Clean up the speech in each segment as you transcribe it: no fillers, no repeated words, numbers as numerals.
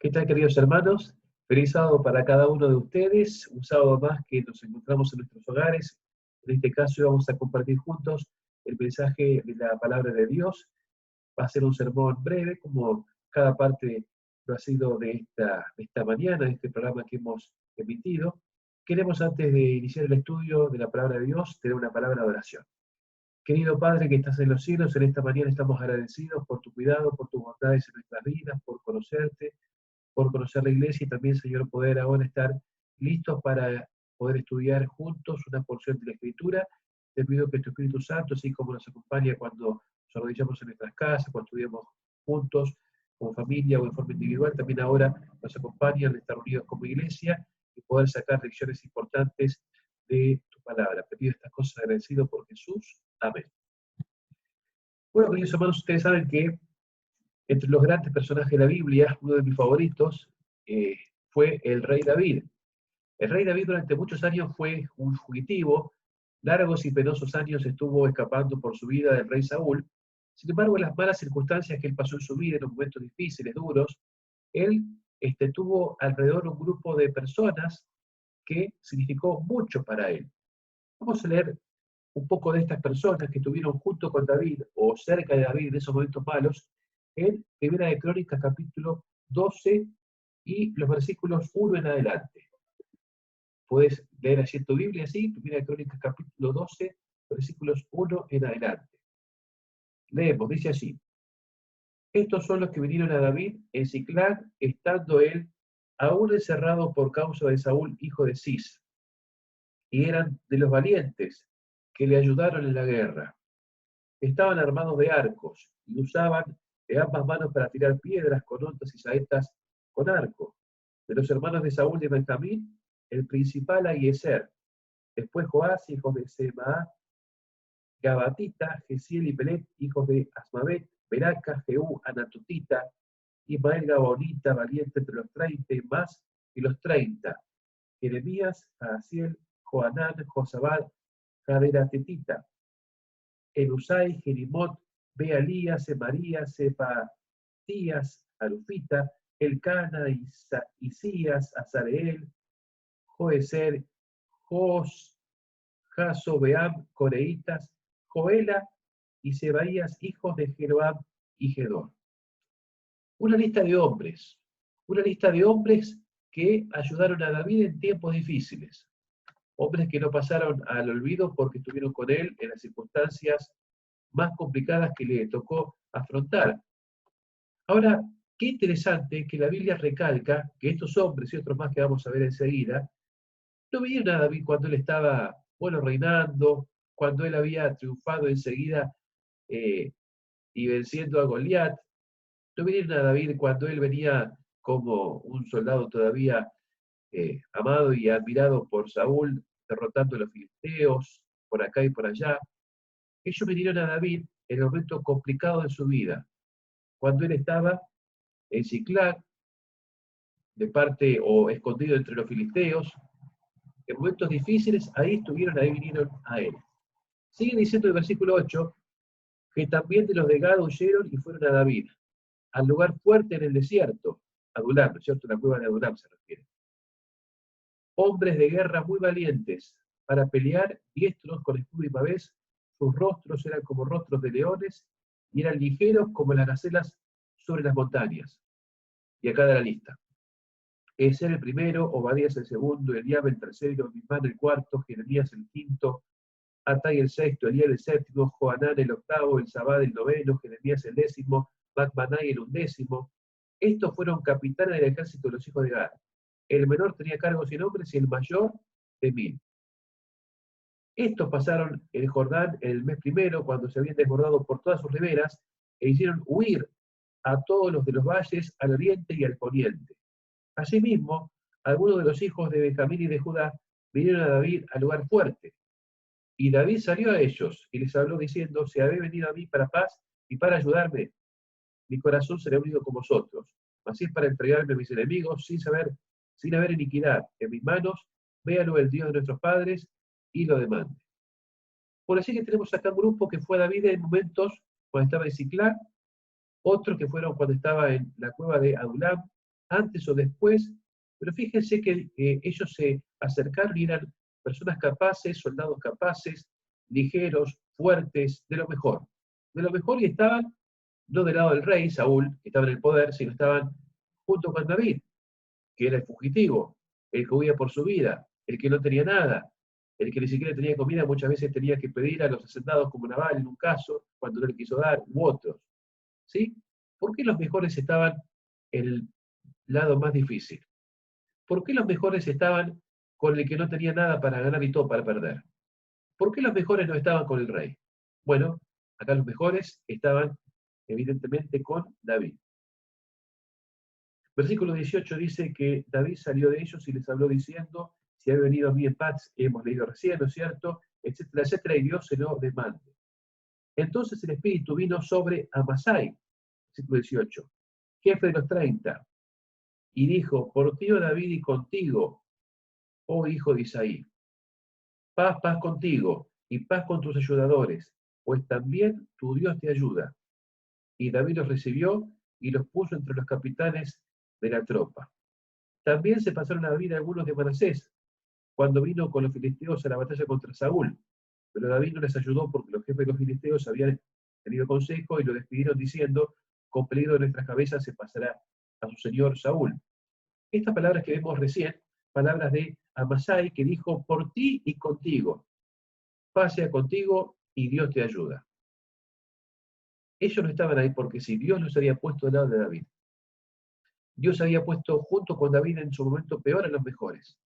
¿Qué tal, queridos hermanos? Feliz sábado para cada uno de ustedes. Un sábado más que nos encontramos en nuestros hogares. En este caso vamos a compartir juntos el mensaje de la palabra de Dios. Va a ser un sermón breve, como cada parte lo ha sido de esta mañana, de este programa que hemos emitido. Queremos, antes de iniciar el estudio de la palabra de Dios, tener una palabra de oración. Querido Padre que estás en los cielos, en esta mañana estamos agradecidos por tu cuidado, por tus bondades en nuestras vidas, por conocerte, por conocer la iglesia y también, Señor, poder ahora estar listos para poder estudiar juntos una porción de la Escritura. Te pido que tu Espíritu Santo, así como nos acompaña cuando nos arrodillamos en nuestras casas, cuando estudiamos juntos, como familia o en forma individual, también ahora nos acompaña al estar unidos como iglesia y poder sacar lecciones importantes de tu palabra. Te pido estas cosas agradecido por Jesús. Amén. Bueno, queridos hermanos, ustedes saben que entre los grandes personajes de la Biblia, uno de mis favoritos eh, fue el rey David. El rey David durante muchos años fue un fugitivo, largos y penosos años estuvo escapando por su vida del rey Saúl. Sin embargo, en las malas circunstancias que él pasó en su vida, en los momentos difíciles, duros, él tuvo alrededor un grupo de personas que significó mucho para él. Vamos a leer un poco de estas personas que estuvieron junto con David o cerca de David en esos momentos malos, en Primera de Crónicas capítulo 12 y los versículos 1 en adelante. Puedes leer así en tu Biblia, así, Primera de Crónicas capítulo 12, versículos 1 en adelante. Leemos, dice así: estos son los que vinieron a David en Siclag, estando él aún encerrado por causa de Saúl, hijo de Cis, y eran de los valientes que le ayudaron en la guerra. Estaban armados de arcos y usaban de ambas manos para tirar piedras con ondas y saetas con arco. De los hermanos de Saúl de Benjamín, el principal Ahiezer, después Joás, hijos de Semaá, Gabatita, Gesiel y Pelet, hijos de Asmavet, Beraca, Jehú, Anatotita, Ismael Gabaonita, valiente entre los 30 y más, y los 30, Jeremías, Jaasiel, Joanán, Josabad, Jaderatetita, Elusai, Jerimot, Bealías, Semarías, Sefatías, Arufita, Elcana, Isías, Azareel, Joeser, Jos, Jasobeam, Coreitas, Joela y Sebaías, hijos de Jeroam y Gedor. Una lista de hombres que ayudaron a David en tiempos difíciles. Hombres que no pasaron al olvido porque estuvieron con él en las circunstancias más complicadas que le tocó afrontar. Ahora, qué interesante que la Biblia recalca que estos hombres y otros más que vamos a ver enseguida, no vinieron a David cuando él estaba, reinando, cuando él había triunfado enseguida y venciendo a Goliat. No vinieron a David cuando él venía como un soldado todavía amado y admirado por Saúl, derrotando a los filisteos por acá y por allá. Ellos vinieron a David en el momento complicado de su vida, cuando él estaba en Siclag, de parte o escondido entre los filisteos. En momentos difíciles, ahí vinieron a él. Sigue diciendo el versículo 8, que también de los de Gad huyeron y fueron a David, al lugar fuerte en el desierto, Adulam, ¿no es cierto? La cueva de Adulam se refiere. Hombres de guerra muy valientes, para pelear, diestros con escudo y pavés, sus rostros eran como rostros de leones, y eran ligeros como las gacelas sobre las montañas. Y acá da la lista. Ezer el primero, Obadías el segundo, Eliab el tercero, Mismán el cuarto, Jeremías el quinto, Atai el sexto, Eliel el séptimo, Joanán el octavo, el Zabad el noveno, Jeremías el décimo, Macbanai el undécimo. Estos fueron capitanes del ejército de los hijos de Gad. El menor tenía cargos y nombres y el mayor de 1000. Estos pasaron el Jordán en el mes primero, cuando se habían desbordado por todas sus riberas, e hicieron huir a todos los de los valles al oriente y al poniente. Asimismo, algunos de los hijos de Benjamín y de Judá vinieron a David al lugar fuerte. Y David salió a ellos y les habló diciendo: si habéis venido a mí para paz y para ayudarme, mi corazón será unido con vosotros. Así es para entregarme a mis enemigos sin haber iniquidad. En mis manos, véalo el Dios de nuestros padres y lo demande. Por así que tenemos acá un grupo que fue a David en momentos cuando estaba en Siclag, otros que fueron cuando estaba en la cueva de Adulam, antes o después, pero fíjense que ellos se acercaron y eran personas capaces, soldados capaces, ligeros, fuertes, de lo mejor. De lo mejor, y estaban no del lado del rey, Saúl, que estaba en el poder, sino estaban junto con David, que era el fugitivo, el que huía por su vida, el que no tenía nada, el que ni siquiera tenía comida, muchas veces tenía que pedir a los hacendados como Nabal en un caso, cuando no le quiso dar, u otros. ¿Sí? ¿Por qué los mejores estaban en el lado más difícil? ¿Por qué los mejores estaban con el que no tenía nada para ganar y todo para perder? ¿Por qué los mejores no estaban con el rey? Bueno, acá los mejores estaban evidentemente con David. Versículo 18 dice que David salió de ellos y les habló diciendo, si ha venido a mí en paz, hemos leído recién, ¿no es cierto? Etcétera, etcétera, y Dios se lo demande. Entonces el Espíritu vino sobre Amasai, versículo 18, jefe de los 30, y dijo, por ti, oh David, y contigo, oh hijo de Isaí, paz, paz contigo, y paz con tus ayudadores, pues también tu Dios te ayuda. Y David los recibió y los puso entre los capitanes de la tropa. También se pasaron a David algunos de Manasés, cuando vino con los filisteos a la batalla contra Saúl. Pero David no les ayudó porque los jefes de los filisteos habían tenido consejo y lo despidieron diciendo, con peligro de nuestras cabezas se pasará a su señor Saúl. Estas palabras que vemos recién, palabras de Amasai, que dijo, por ti y contigo, paz sea contigo y Dios te ayuda. Ellos no estaban ahí porque sí, Dios los había puesto al lado de David. Dios había puesto junto con David en su momento peor a los mejores.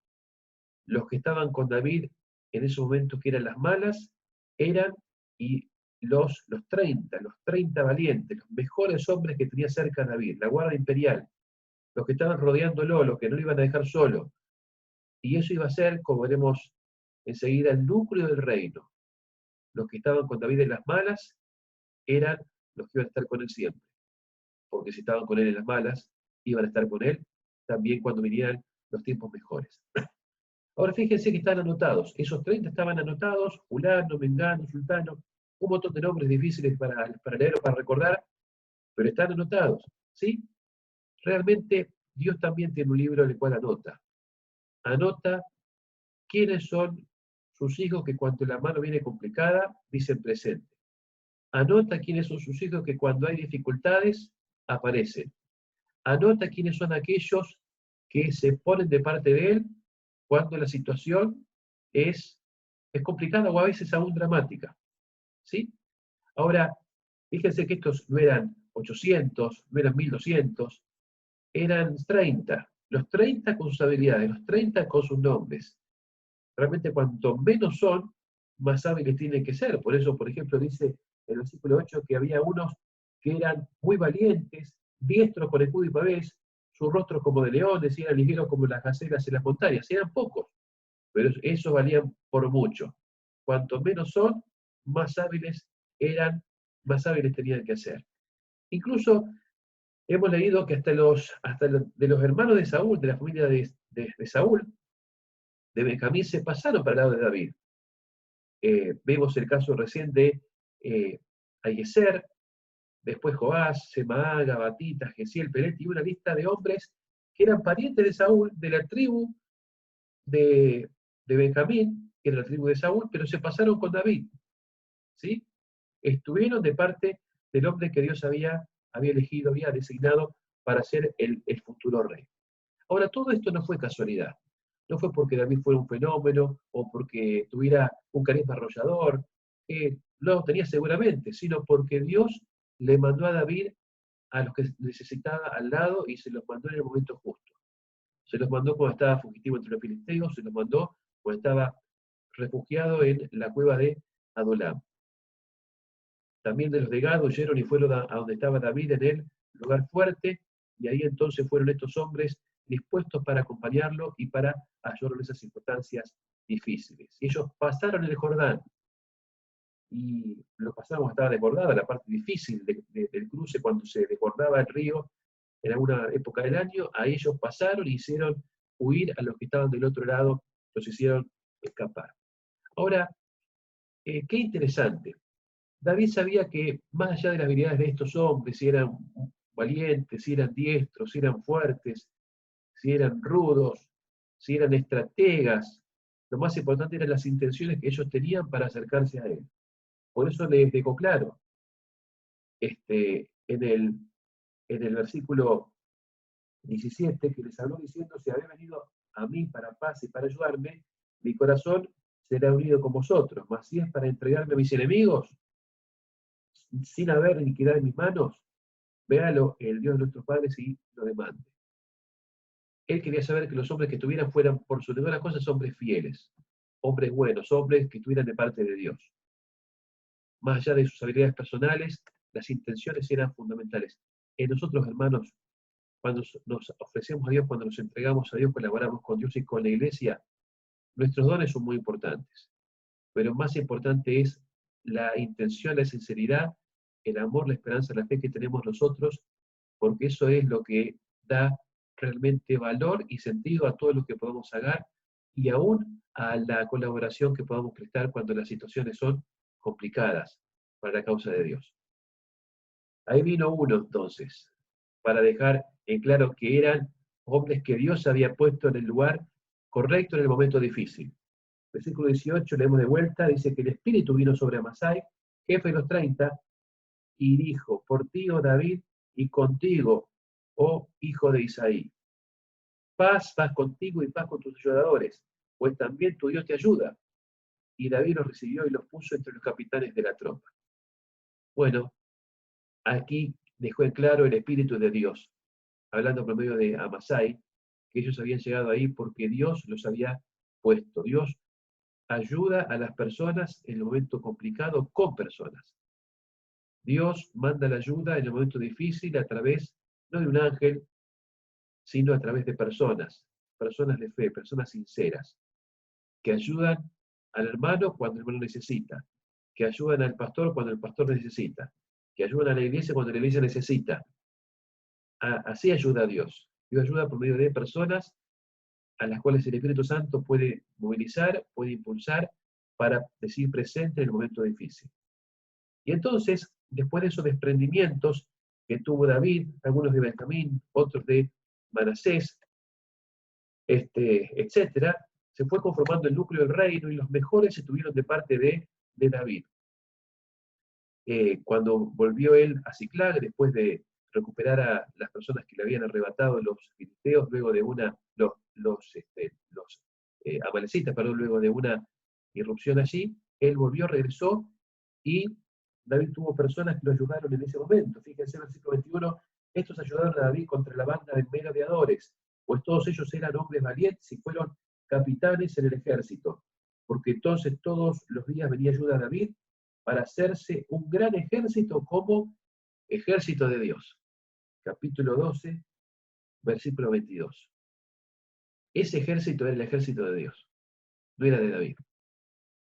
Los que estaban con David en esos momentos que eran las malas, eran y los 30 valientes, los mejores hombres que tenía cerca David, la guardia imperial, los que estaban rodeándolo, los que no lo iban a dejar solo. Y eso iba a ser, como veremos enseguida, el núcleo del reino. Los que estaban con David en las malas eran los que iban a estar con él siempre. Porque si estaban con él en las malas, iban a estar con él también cuando vinieran los tiempos mejores. Ahora fíjense que están anotados. Esos 30 estaban anotados, Fulano, Mengano, Sultano, un montón de nombres difíciles para leer o para recordar, pero están anotados. ¿Sí? Realmente Dios también tiene un libro en el cual anota. Anota quiénes son sus hijos que cuando la mano viene complicada, dicen presente. Anota quiénes son sus hijos que cuando hay dificultades, aparecen. Anota quiénes son aquellos que se ponen de parte de él cuando la situación es complicada o a veces aún dramática. ¿Sí? Ahora, fíjense que estos no eran 800, no eran 1200, eran 30. Los 30 con sus habilidades, los 30 con sus nombres. Realmente cuanto menos son, más hábiles tienen que ser. Por eso, por ejemplo, dice en el versículo 8 que había unos que eran muy valientes, diestros con escudo y pavés, sus rostros como de leones, y eran ligeros como las gacelas en las montañas. Eran pocos, pero esos valían por mucho. Cuanto menos son, más hábiles eran, más hábiles tenían que ser. Incluso hemos leído que de los hermanos de Saúl, de la familia de Saúl, de Benjamín, se pasaron para el lado de David. Vemos el caso recién de Ayeser, después Joás, Semaaga, Batita, Gesiel, Pelet, y una lista de hombres que eran parientes de Saúl, de la tribu de Benjamín, que era la tribu de Saúl, pero se pasaron con David. ¿Sí? Estuvieron de parte del hombre que Dios había elegido, había designado para ser el futuro rey. Ahora, todo esto no fue casualidad. No fue porque David fuera un fenómeno o porque tuviera un carisma arrollador, lo tenía seguramente, sino porque Dios le mandó a David a los que necesitaba al lado y se los mandó en el momento justo. Se los mandó cuando estaba fugitivo entre los filisteos, se los mandó cuando estaba refugiado en la cueva de Adulam. También de los de Gad huyeron y fueron a donde estaba David en el lugar fuerte, y ahí entonces fueron estos hombres dispuestos para acompañarlo y para ayudarlo en esas circunstancias difíciles. Y ellos pasaron el Jordán, y lo pasaron, estaba desbordada, la parte difícil del cruce, cuando se desbordaba el río en alguna época del año, a ellos pasaron y hicieron huir a los que estaban del otro lado, los hicieron escapar. Ahora, qué interesante. David sabía que más allá de las habilidades de estos hombres, si eran valientes, si eran diestros, si eran fuertes, si eran rudos, si eran estrategas. Lo más importante eran las intenciones que ellos tenían para acercarse a él. Por eso les dejó claro, en el versículo 17, que les habló diciendo: si habéis venido a mí para paz y para ayudarme, mi corazón será unido con vosotros, mas si es para entregarme a mis enemigos, sin haber iniquidad en mis manos, véalo el Dios de nuestros padres y lo demande. Él quería saber que los hombres que estuvieran fueran, por sobre todas las cosas, hombres fieles, hombres buenos, hombres que estuvieran de parte de Dios. Más allá de sus habilidades personales, las intenciones eran fundamentales. En nosotros, hermanos, cuando nos ofrecemos a Dios, cuando nos entregamos a Dios, colaboramos con Dios y con la iglesia, nuestros dones son muy importantes. Pero más importante es la intención, la sinceridad, el amor, la esperanza, la fe que tenemos nosotros, porque eso es lo que da realmente valor y sentido a todo lo que podamos hacer y aún a la colaboración que podamos prestar cuando las situaciones son complicadas para la causa de Dios. Ahí vino uno entonces, para dejar en claro que eran hombres que Dios había puesto en el lugar correcto en el momento difícil. Versículo 18, leemos de vuelta, dice que el Espíritu vino sobre Amasai, jefe de los 30, y dijo: por ti, oh David, y contigo, oh hijo de Isaí, paz contigo y paz con tus ayudadores, pues también tu Dios te ayuda. Y David los recibió y los puso entre los capitanes de la tropa. Bueno, aquí dejó en claro el Espíritu de Dios, hablando por medio de Amasai, que ellos habían llegado ahí porque Dios los había puesto. Dios ayuda a las personas en el momento complicado con personas. Dios manda la ayuda en el momento difícil a través, no de un ángel, sino a través de personas, personas de fe, personas sinceras, que ayudan al hermano cuando el hermano necesita, que ayudan al pastor cuando el pastor necesita, que ayudan a la iglesia cuando la iglesia necesita. Así ayuda a Dios. Dios ayuda por medio de personas a las cuales el Espíritu Santo puede movilizar, puede impulsar para decir presente en el momento difícil. Y entonces, después de esos desprendimientos que tuvo David, algunos de Benjamín, otros de Manasés, etcétera, se fue conformando el núcleo del reino y los mejores estuvieron de parte de David. Cuando volvió él a Ciclag, después de recuperar a las personas que le habían arrebatado los filisteos, luego de los amalecitas, perdón, luego de una irrupción allí, él volvió, regresó, y David tuvo personas que lo ayudaron en ese momento. Fíjense en el versículo 21, estos ayudaron a David contra la banda de merodeadores, pues todos ellos eran hombres valientes y fueron capitanes en el ejército, porque entonces todos los días venía ayuda a David para hacerse un gran ejército como ejército de Dios. Capítulo 12, versículo 22. Ese ejército era el ejército de Dios, no era de David.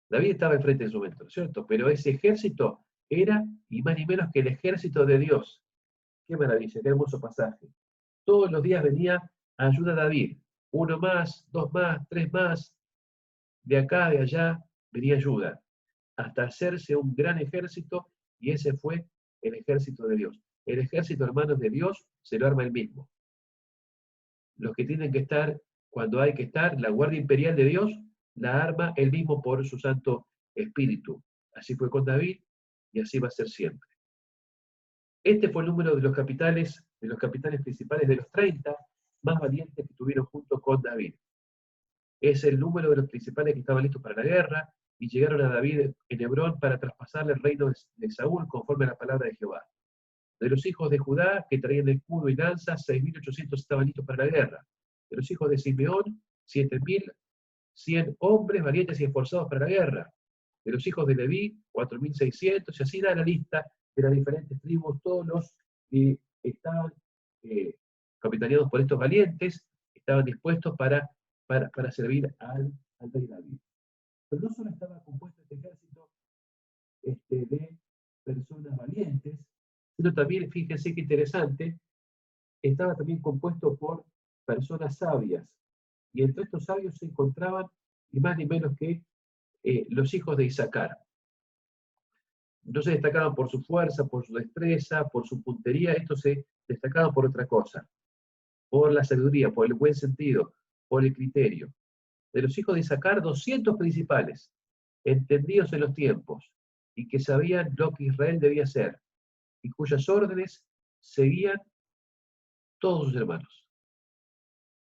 David estaba enfrente en su momento, ¿cierto? Pero ese ejército era ni más ni menos que el ejército de Dios. Qué maravilla, qué hermoso pasaje. Todos los días venía ayuda a David. Uno más, dos más, tres más. De acá, de allá, venía ayuda. Hasta hacerse un gran ejército, y ese fue el ejército de Dios. El ejército, hermanos, de Dios se lo arma él mismo. Los que tienen que estar cuando hay que estar, la Guardia Imperial de Dios, la arma él mismo por su Santo Espíritu. Así fue con David y así va a ser siempre. Este fue el número de los capitanes principales de los 30 más valientes que tuvieron junto con David. Es el número de los principales que estaban listos para la guerra y llegaron a David en Hebrón para traspasarle el reino de Saúl conforme a la palabra de Jehová. De los hijos de Judá, que traían escudo y lanza, 6.800 estaban listos para la guerra. De los hijos de Simeón, 7.100 hombres valientes y esforzados para la guerra. De los hijos de Leví, 4.600, y así da la lista de las diferentes tribus, todos los que estaban capitaneados por estos valientes, estaban dispuestos para servir al rey David. Pero no solo estaba compuesto este ejército de personas valientes, sino también, fíjense qué interesante, estaba también compuesto por personas sabias. Y entre estos sabios se encontraban ni más ni menos que los hijos de Isaacar. No se destacaban por su fuerza, por su destreza, por su puntería, estos se destacaban por otra cosa, por la sabiduría, por el buen sentido, por el criterio. De los hijos de Isaacar, 200 principales, entendidos en los tiempos, y que sabían lo que Israel debía hacer, y cuyas órdenes seguían todos sus hermanos.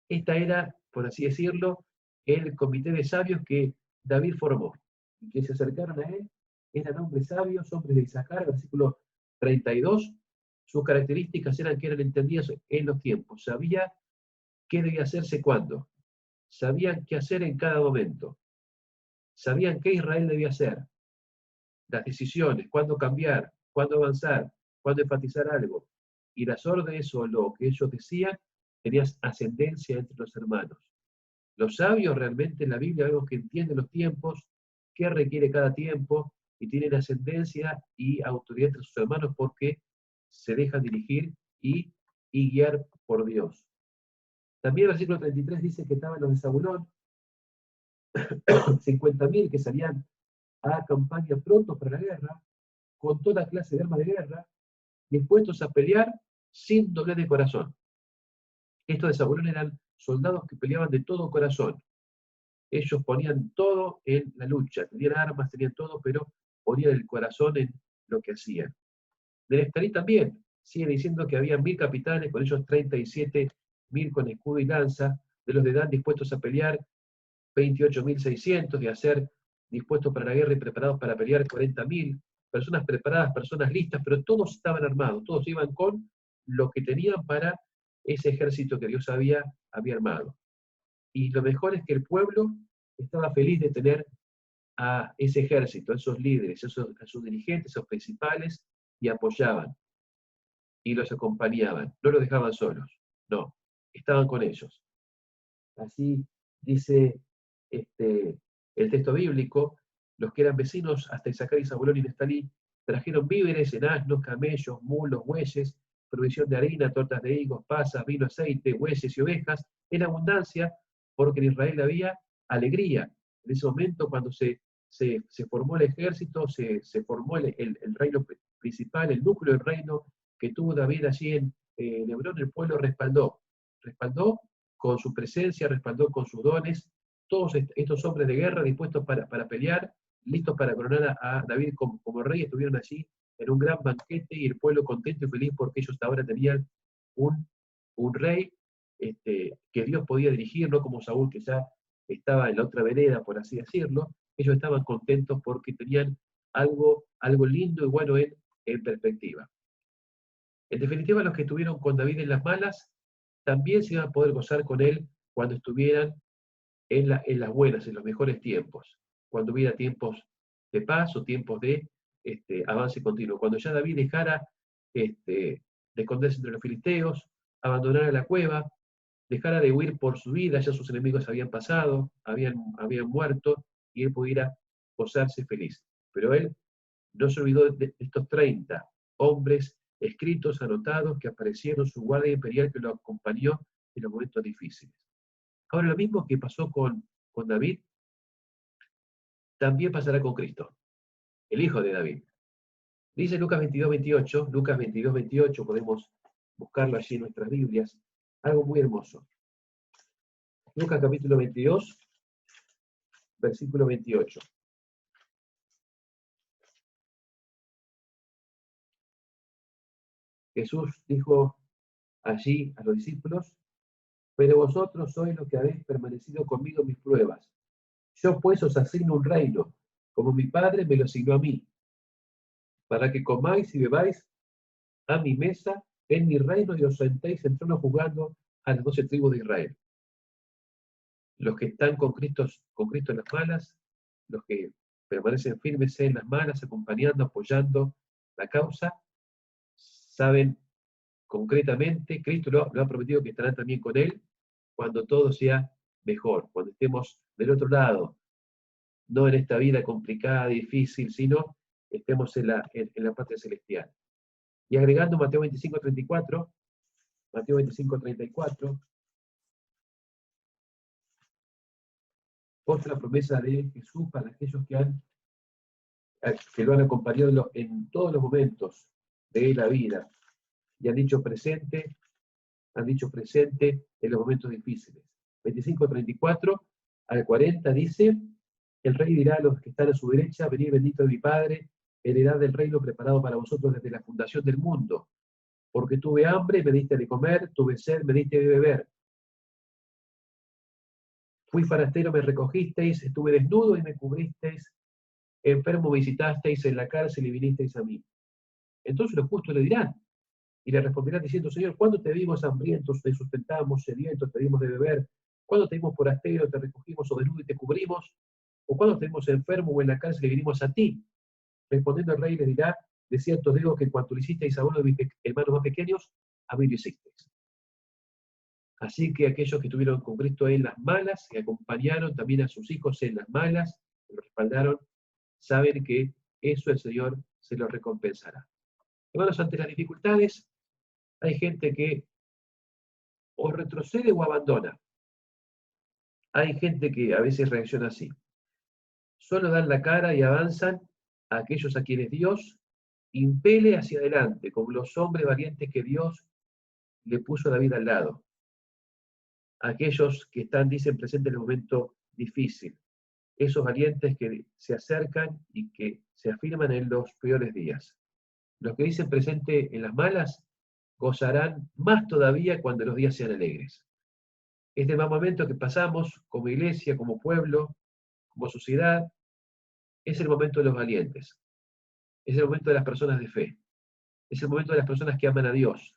Esta era, por así decirlo, el comité de sabios que David formó, y que se acercaron a él, eran hombres sabios, hombres de Isaacar, versículo 32. Sus características eran que eran entendidos en los tiempos, sabía qué debía hacerse cuándo, sabían qué hacer en cada momento, sabían qué Israel debía hacer, las decisiones, cuándo cambiar, cuándo avanzar, cuándo enfatizar algo, y las órdenes o lo que ellos decían tenían ascendencia entre los hermanos. Los sabios realmente en la Biblia vemos que entienden los tiempos, qué requiere cada tiempo, y tienen ascendencia y autoridad entre sus hermanos porque se dejan dirigir y guiar por Dios. También el versículo 33 dice que estaban los de Zabulón, 50.000 que salían a campaña pronto para la guerra, con toda clase de armas de guerra, dispuestos a pelear sin doblez de corazón. Estos de Zabulón eran soldados que peleaban de todo corazón. Ellos ponían todo en la lucha, tenían armas, tenían todo, pero ponían el corazón en lo que hacían. De Neftalí también, sigue diciendo que había 1.000 capitanes, con ellos 37.000 con escudo y lanza, de los de Dan dispuestos a pelear, 28.600, de hacer dispuestos para la guerra y preparados para pelear, 40.000, personas preparadas, personas listas, pero todos estaban armados, todos iban con lo que tenían para ese ejército que Dios había armado. Y lo mejor es que el pueblo estaba feliz de tener a ese ejército, a esos líderes, a sus dirigentes, a sus principales, y apoyaban, y los acompañaban, no los dejaban solos, no, estaban con ellos. Así dice el texto bíblico, los que eran vecinos hasta Isaacar y Zabulón y Neftalí trajeron víveres en asnos, camellos, mulos, bueyes, provisión de harina, tortas de higos, pasas, vino, aceite, bueyes y ovejas, en abundancia, porque en Israel había alegría. En ese momento, cuando se formó el ejército, se formó el reino principal, el núcleo del reino que tuvo David allí en Hebrón, el pueblo respaldó con su presencia, respaldó con sus dones, todos estos hombres de guerra dispuestos para pelear, listos para coronar a David como rey, estuvieron allí en un gran banquete y el pueblo contento y feliz porque ellos ahora tenían un rey que Dios podía dirigir, no como Saúl que ya estaba en la otra vereda, por así decirlo. Ellos estaban contentos porque tenían algo lindo y bueno en perspectiva. En definitiva, los que estuvieron con David en las malas, también se iban a poder gozar con él cuando estuvieran en las buenas, en los mejores tiempos, cuando hubiera tiempos de paz o tiempos de avance continuo. Cuando ya David dejara de esconderse entre los filisteos, abandonara la cueva, dejara de huir por su vida, ya sus enemigos habían pasado, habían muerto, y él pudiera gozarse feliz. Pero él no se olvidó de estos 30 hombres escritos, anotados, que aparecieron, su guardia imperial que lo acompañó en los momentos difíciles. Ahora, lo mismo que pasó con David, también pasará con Cristo, el hijo de David. Dice Lucas 22, 28, podemos buscarlo allí en nuestras Biblias, algo muy hermoso. Lucas capítulo 22, versículo 28. Jesús dijo allí a los discípulos: pero vosotros sois los que habéis permanecido conmigo en mis pruebas. Yo pues os asigno un reino, como mi Padre me lo asignó a mí, para que comáis y bebáis a mi mesa en mi reino y os sentéis en trono juzgando a las 12 tribus de Israel. Los que están con Cristo en las malas, los que permanecen firmes en las malas, acompañando, apoyando la causa, saben concretamente, Cristo lo ha prometido que estarán también con Él cuando todo sea mejor, cuando estemos del otro lado, no en esta vida complicada, difícil, sino estemos en la patria celestial. Y agregando Mateo 25:34, otra promesa de Jesús para aquellos que lo han acompañado en todos los momentos de la vida y han dicho presente han dicho presente en los momentos difíciles. 25:34 al 40 dice, el rey dirá a los que están a su derecha, venid bendito de mi Padre, heredad del reino preparado para vosotros desde la fundación del mundo. Porque tuve hambre, me diste de comer, tuve sed, me diste de beber. Fui forastero, me recogisteis, estuve desnudo y me cubristeis, enfermo me visitasteis, en la cárcel y vinisteis a mí. Entonces los justos le dirán, y le responderán diciendo, Señor, ¿cuándo te vimos hambrientos, te sustentamos, sedientos, te dimos de beber? ¿Cuándo te vimos forastero, te recogimos, o desnudo y te cubrimos? ¿O cuándo te vimos enfermo o en la cárcel y vinimos a ti? Respondiendo el rey le dirá, de cierto os digo que en cuanto le hicisteis a uno de mis hermanos más pequeños, a mí lo hicisteis. Así que aquellos que estuvieron con Cristo en las malas, que acompañaron también a sus hijos en las malas, que lo respaldaron, saben que eso el Señor se lo recompensará. Hermanos, ante las dificultades, hay gente que o retrocede o abandona. Hay gente que a veces reacciona así. Solo dan la cara y avanzan a aquellos a quienes Dios impele hacia adelante, como los hombres valientes que Dios le puso a David al lado. Aquellos que están, dicen, presentes en el momento difícil. Esos valientes que se acercan y que se afirman en los peores días. Los que dicen presente en las malas, gozarán más todavía cuando los días sean alegres. Este mal momento que pasamos como iglesia, como pueblo, como sociedad, es el momento de los valientes. Es el momento de las personas de fe. Es el momento de las personas que aman a Dios.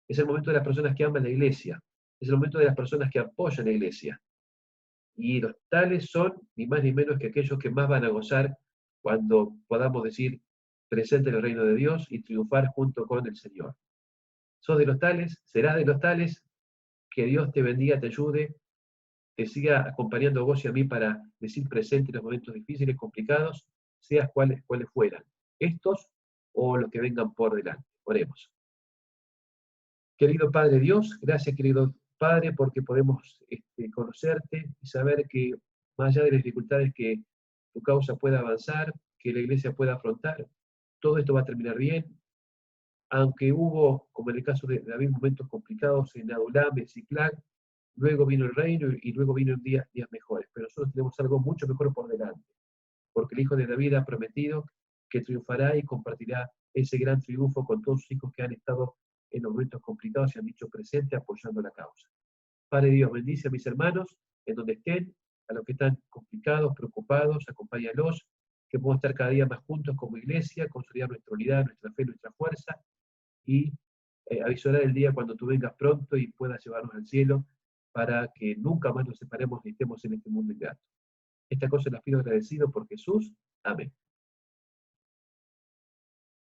Es el momento de las personas que aman la iglesia. Es el momento de las personas que apoyan la iglesia. Y los tales son ni más ni menos que aquellos que más van a gozar cuando podamos decir presente en el reino de Dios y triunfar junto con el Señor. Sos de los tales, serás de los tales, que Dios te bendiga, te ayude, te siga acompañando a vos y a mí para decir presente en los momentos difíciles, complicados, seas cuales fueran, estos o los que vengan por delante. Oremos. Querido Padre Dios, gracias querido Padre porque podemos conocerte y saber que más allá de las dificultades que tu causa pueda avanzar, que la iglesia pueda afrontar, todo esto va a terminar bien, aunque hubo, como en el caso de David, momentos complicados en Adulam, en Ciclán, luego vino el reino y luego vino días mejores, pero nosotros tenemos algo mucho mejor por delante, porque el Hijo de David ha prometido que triunfará y compartirá ese gran triunfo con todos sus hijos que han estado en los momentos complicados y han dicho presente apoyando la causa. Padre Dios, bendice a mis hermanos en donde estén, a los que están complicados, preocupados, acompáñalos, que podamos estar cada día más juntos como iglesia, consolidar nuestra unidad, nuestra fe, nuestra fuerza, y avisorar el día cuando tú vengas pronto y puedas llevarnos al cielo para que nunca más nos separemos ni estemos en este mundo ingrato. Esta cosa las pido agradecido por Jesús. Amén.